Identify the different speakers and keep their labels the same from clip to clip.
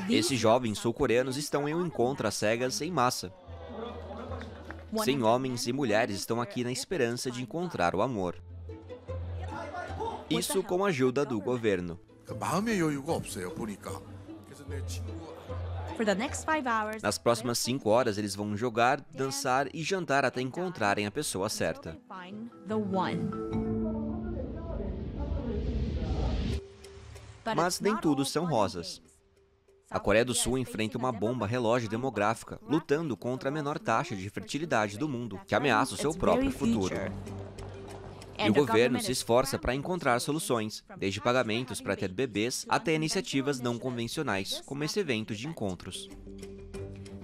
Speaker 1: Esses jovens sul-coreanos estão em um encontro às cegas em massa. 100 homens e mulheres estão aqui na esperança de encontrar o amor. Isso com a ajuda do governo. Nas próximas 5 horas, eles vão jogar, dançar e jantar até encontrarem a pessoa certa. Mas nem tudo são rosas. A Coreia do Sul enfrenta uma bomba relógio demográfica, lutando contra a menor taxa de fertilidade do mundo, que ameaça o seu próprio futuro. E o governo se esforça para encontrar soluções, desde pagamentos para ter bebês até iniciativas não convencionais, como esse evento de encontros.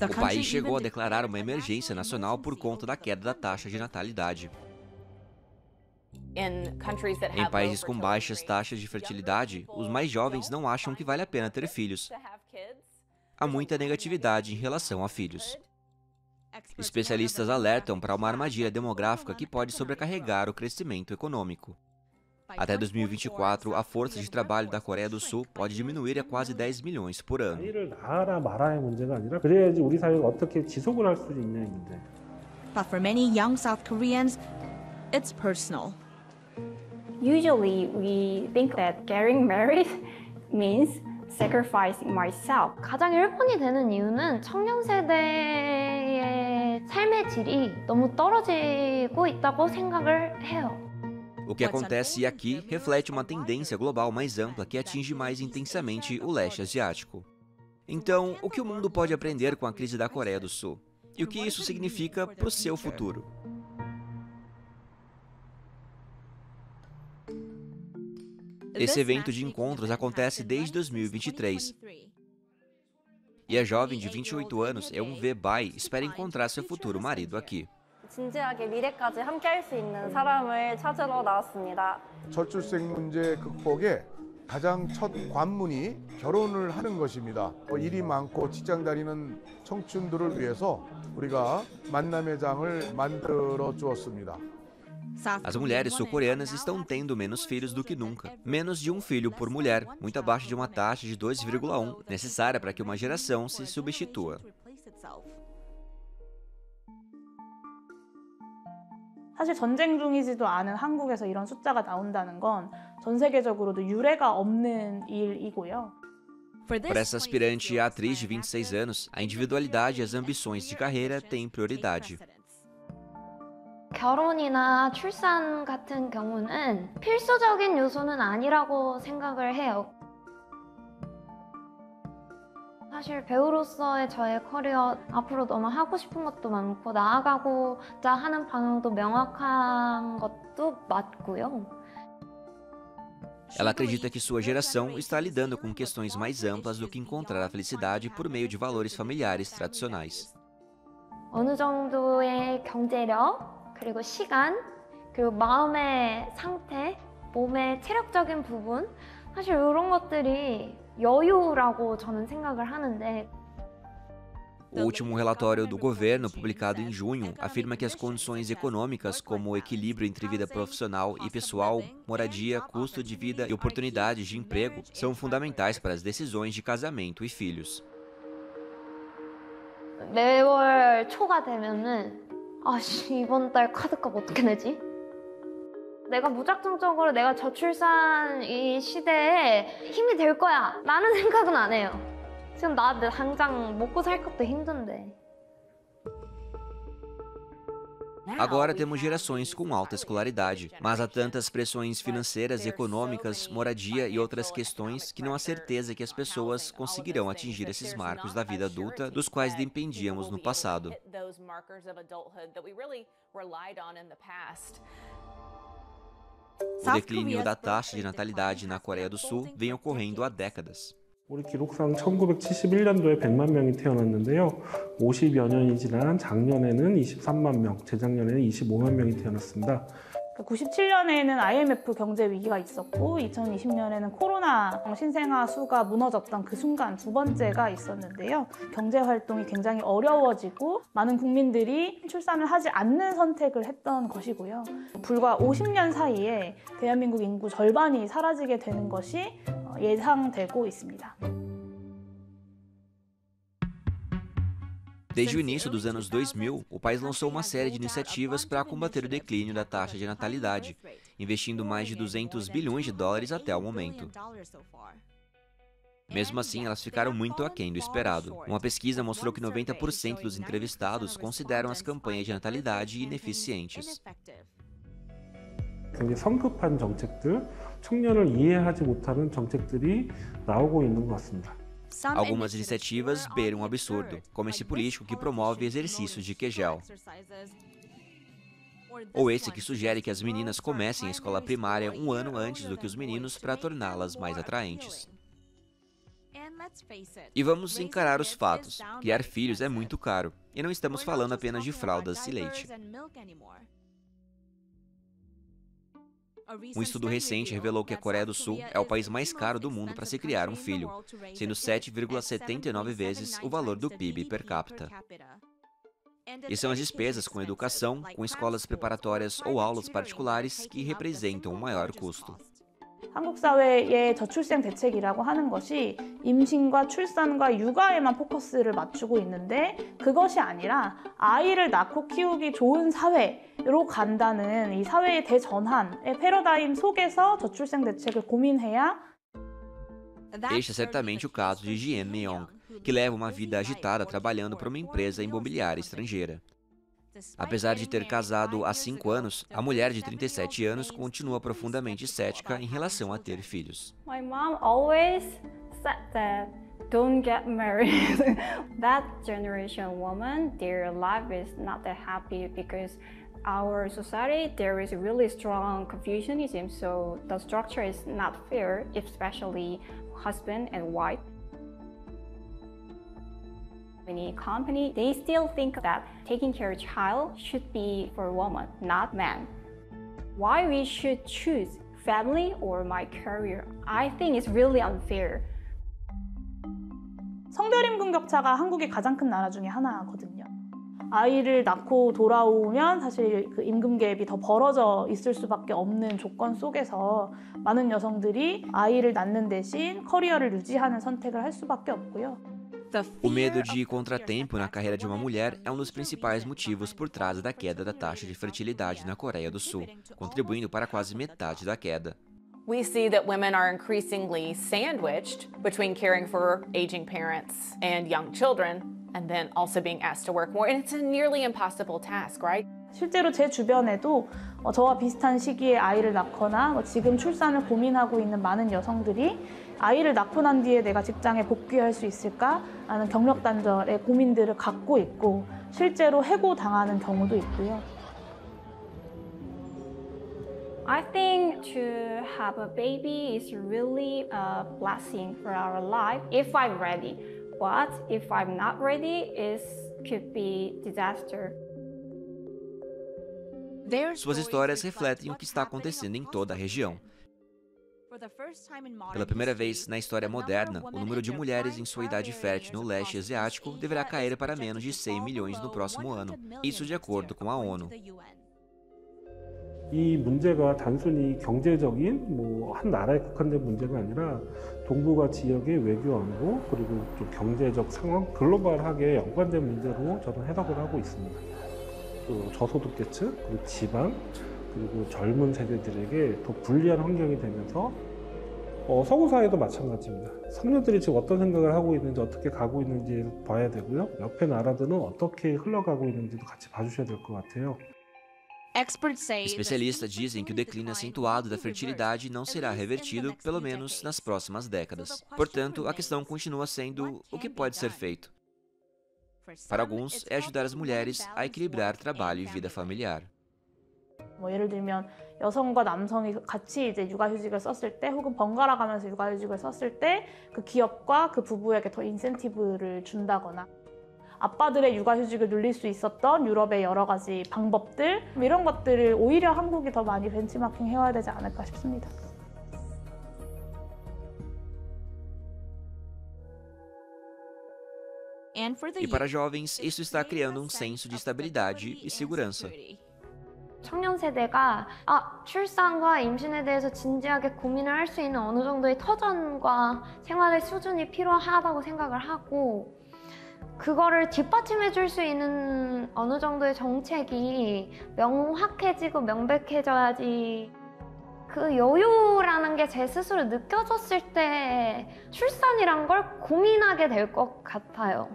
Speaker 1: O país chegou a declarar uma emergência nacional por conta da queda da taxa de natalidade. Em países com baixas taxas de fertilidade, os mais jovens não acham que vale a pena ter filhos. Há muita negatividade em relação a filhos. Especialistas alertam para uma armadilha demográfica que pode sobrecarregar o crescimento econômico. Até 2024, a força de trabalho da Coreia do Sul pode diminuir a quase 10 milhões por ano.
Speaker 2: But for many young South Koreans, it's personal.
Speaker 3: Usually, we think that getting married means sacrificing myself.
Speaker 4: 가장 1번이 되는 이유는 청년 세대의 삶의 질이 너무 떨어지고 있다고 생각을 해요.
Speaker 1: O que acontece aqui reflete uma tendência global mais ampla que atinge mais intensamente o leste asiático. Então, o que o mundo pode aprender com a crise da Coreia do Sul? E o que isso significa para o seu futuro? Esse evento de encontros acontece desde 2023. E a jovem de 28 anos, Eun-ve Bai, espera encontrar seu futuro marido aqui.
Speaker 3: 진지하게 미래까지 함께할 수 있는 사람을 찾으러 나왔습니다.
Speaker 5: 저출생 문제 극복에 가장 첫 관문이 결혼을 하는 것입니다. 일이 많고 직장 다니는 청춘들을 위해서 우리가 만남의 장을 만들어 주었습니다.
Speaker 1: As mulheres sul-coreanas estão tendo menos filhos do que nunca. Menos de um filho por mulher, muito abaixo de uma taxa de 2,1, necessária para que uma geração se substitua.
Speaker 6: 사실 전쟁 중이지도 않은 한국에서 이런 숫자가 나온다는 건 전 세계적으로도 유례가 없는 일이고요.
Speaker 1: Para essa aspirante e atriz de 26 anos, a individualidade e as ambições de carreira têm prioridade.
Speaker 4: 결혼이나 출산 같은 경우는 필수적인 요소는 아니라고 생각을 해요. 사실 배우로서의 저의 커리어 앞으로 너무 하고 싶은 것도 많고 나아가고자 하는 방향도 명확한 것도 맞고요.
Speaker 1: Ela acredita que sua geração está lidando com questões mais amplas do que encontrar a felicidade por meio de valores familiares tradicionais.
Speaker 4: 어느 정도의 경제력, 그리고 시간, 그리고 마음의 상태, 몸의 체력적인 부분, 사실 이런 것들이 여유라고 저는 생각을 하는데.
Speaker 1: O último relatório do governo, publicado em junho, afirma que as condições econômicas, como o equilíbrio entre vida profissional e pessoal, moradia, custo de vida e oportunidades de emprego, são fundamentais para as decisões de casamento e filhos.
Speaker 4: 매월 초가 되면은 이번 달 카드값 어떻게 내지? 내가 무작정적으로 내가 저출산 이 시대에 힘이 될 거야 라는 생각은 안 해요. 지금 나 당장 먹고 살 것도 힘든데.
Speaker 1: Agora temos gerações com alta escolaridade, mas há tantas pressões financeiras, econômicas, moradia e outras questões que não há certeza que as pessoas conseguirão atingir esses marcos da vida adulta dos quais dependíamos no passado. O declínio da taxa de natalidade na Coreia do Sul vem ocorrendo há décadas.
Speaker 7: 우리 기록상 1971년도에 100만 명이 태어났는데요. 50여 년이 지난 작년에는 23만 명, 재작년에는 25만 명이 태어났습니다.
Speaker 6: 97년에는 IMF 경제 위기가 있었고 2020년에는 코로나 신생아 수가 무너졌던 그 순간 두 번째가 있었는데요. 경제 활동이 굉장히 어려워지고 많은 국민들이 출산을 하지 않는 선택을 했던 것이고요. 불과 50년 사이에 대한민국 인구 절반이 사라지게 되는 것이 예상되고 있습니다.
Speaker 1: Desde o início dos anos 2000, o país lançou uma série de iniciativas para combater o declínio da taxa de natalidade, investindo mais de 200 bilhões de dólares até o momento. Mesmo assim, elas ficaram muito aquém do esperado. Uma pesquisa mostrou que 90% dos entrevistados consideram as campanhas de natalidade ineficientes.
Speaker 7: 굉장히 성급한 정책들, 청년을 이해하지 못하는 정책들이 나오고 있는 것 같습니다.
Speaker 1: Algumas iniciativas beiram o absurdo, como esse político que promove exercícios de Kegel. Ou esse que sugere que as meninas comecem a escola primária um ano antes do que os meninos para torná-las mais atraentes. E vamos encarar os fatos. Criar filhos é muito caro. E não estamos falando apenas de fraldas e leite. Um estudo recente revelou que a Coreia do Sul é o país mais caro do mundo para se criar um filho, sendo 7,79 vezes o valor do PIB per capita. E são as despesas com educação, com escolas preparatórias ou aulas particulares que representam o maior custo.
Speaker 6: 한국 사회의 저출생 대책이라고 하는 것이 임신과 출산과 육아에만 포커스를 맞추고 있는데 그것이 아니라 아이를 낳고 키우기 좋은 사회로 간다는 이 사회의 대전환의 패러다임 속에서 저출생 대책을 고민해야.
Speaker 1: Este é certamente o caso de Jien Myong, que leva uma vida agitada trabalhando para uma empresa imobiliária estrangeira. Apesar de ter casado há 5 anos, a mulher de 37 anos continua profundamente cética em relação a ter filhos.
Speaker 3: My mom always said that don't get married. That generation woman, their life is not that happy because our society there is really strong Confucianism, so the structure is not fair, especially husband and wife. Any company, they still think that taking care of a child should be for a woman, not man. Why we should choose family or my career? I think it's really unfair.
Speaker 6: 성별 임금 격차가 한국의 가장 큰 나라 중에 하나거든요. 아이를 낳고 돌아오면 사실 그 임금 갭이 더 벌어져 있을 su밖에 없는 조건 속에서 많은 여성들이 아이를 낳는 대신 커리어를 유지하는 선택을 할 수밖에 없고요.
Speaker 1: O medo de contratempo na carreira de uma mulher é um dos principais motivos por trás da queda da taxa de fertilidade na Coreia do Sul, contribuindo para quase metade da queda.
Speaker 8: We see that women are increasingly sandwiched between caring for aging parents and young children, and then also being asked to work more. And it's a nearly impossible task, right?
Speaker 6: 실제로 제 주변에도 저와 비슷한 시기에 아이를 낳거나 지금 출산을 고민하고 있는 많은 여성들이 아이를 낳고 난 뒤에 내가 직장에 복귀할 수 있을까 하는 경력 단절의 고민들을 갖고 있고 실제로 해고당하는 경우도 있고요.
Speaker 3: I think to have a baby is really a blessing for our life if I'm ready. But if I'm not ready, it could be disaster.
Speaker 1: Suas histórias refletem o que está acontecendo em toda a região. Pela primeira vez na história moderna, o número de mulheres em sua idade fértil no leste asiático deverá cair para menos de 100 milhões no próximo ano, isso de acordo com a ONU.
Speaker 7: 이 문제가 단순히 경제적인 한 나라에 국한된 문제가 아니라 동북아 지역의 외교 안보 그리고 좀 경제적 상황 글로벌하게 연관된 문제로 저는 해석을 하고 있습니다. 또 저소득계층 그리고 지방 그리고 젊은 세대들에게 더 불리한 환경이 되면서 서구 사회도 마찬가지입니다. 청년들이 지금 어떤 생각을 하고 있는지 어떻게 가고 있는지 봐야 되고요. 옆에 나라들은 어떻게 흘러가고 있는지도 같이 봐주셔야 될 것 같아요.
Speaker 1: Especialistas dizem que o declínio acentuado da fertilidade não será revertido, pelo menos nas próximas décadas. Portanto, a questão continua sendo o que pode ser feito. Para alguns, é ajudar as mulheres a equilibrar trabalho e vida familiar.
Speaker 6: 예를 들면 여성과 남성이 같이 이제 육아휴직을 썼을 때 혹은 번갈아 가면서 육아휴직을 썼을 때 그 기업과 그 부부에게 더 인센티브를 준다거나 아빠들의 육아휴직을 늘릴 수 있었던 유럽의 여러 가지 방법들 이런 것들을 오히려 한국이 더 많이 벤치마킹 해와야 되지 않을까 싶습니다.
Speaker 1: E para jovens, isso está criando um senso de estabilidade e segurança.
Speaker 4: 청년 세대가 출산과 임신에 대해서 진지하게 고민을 할 수 있는 어느 정도의 터전과 생활의 수준이 필요하다고 생각을 하고 그거를 뒷받침해 줄 수 있는 어느 정도의 정책이 명확해지고 명백해져야지 그 여유라는 게 제 스스로 느껴졌을 때 출산이란 걸 고민하게 될 것 같아요.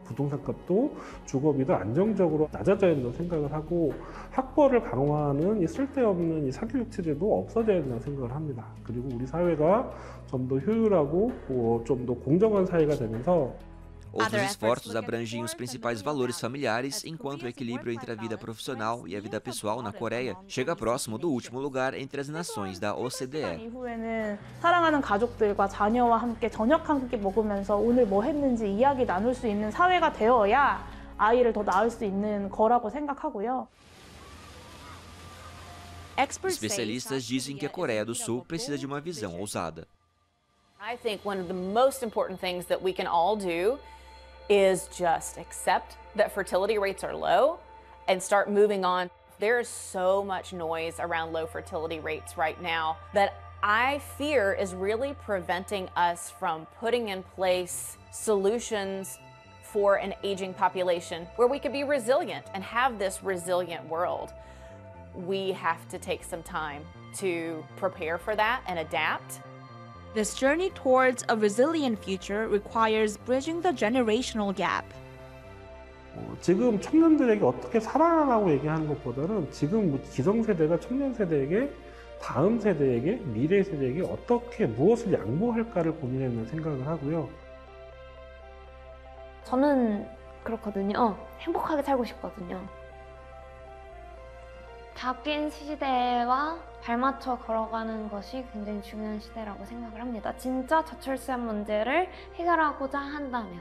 Speaker 7: 부동산 값도 주거비도 안정적으로 낮아져야 된다고 생각을 하고 학벌을 강화하는 이 쓸데없는 이 사교육 체제도 없어져야 된다고 생각을 합니다. 그리고 우리 사회가 좀 더 효율하고 좀 더 공정한 사회가 되면서
Speaker 1: Outros esforços abrangem os principais valores familiares, enquanto o equilíbrio entre a vida profissional e a vida pessoal na Coreia chega próximo do último lugar entre as nações da OCDE.
Speaker 6: 이후에는 사랑하는 가족들과 자녀와 함께 저녁 한 끼 먹으면서 오늘 뭐 했는지 이야기 나눌 수 있는 사회가 되어야 아이를 더 낳을 수 있는 거라고 생각하고요.
Speaker 1: Especialistas dizem que a Coreia do Sul precisa de uma visão ousada.
Speaker 8: I think one of the most important things that we can all do is just accept that fertility rates are low and start moving on. There is so much noise around low fertility rates right now that I fear is really preventing us from putting in place solutions for an aging population where we could be resilient and have this resilient world. We have to take some time to prepare for that and adapt.
Speaker 2: This journey towards a resilient future requires bridging the generational gap.
Speaker 7: 지금 청년들에게 어떻게 살아라고 얘기하는 것보다는 지금 기성세대가 청년세대에게 다음 세대에게 미래 세대에게 어떻게 무엇을 양보할까를 고민해야 된다는 생각을 하고요.
Speaker 4: 저는 그렇거든요. 행복하게 살고 싶거든요. 바뀐 시대와 발맞춰 걸어가는 것이 굉장히 중요한 시대라고 생각을 합니다. 진짜 저출산 문제를 해결하고자 한다면.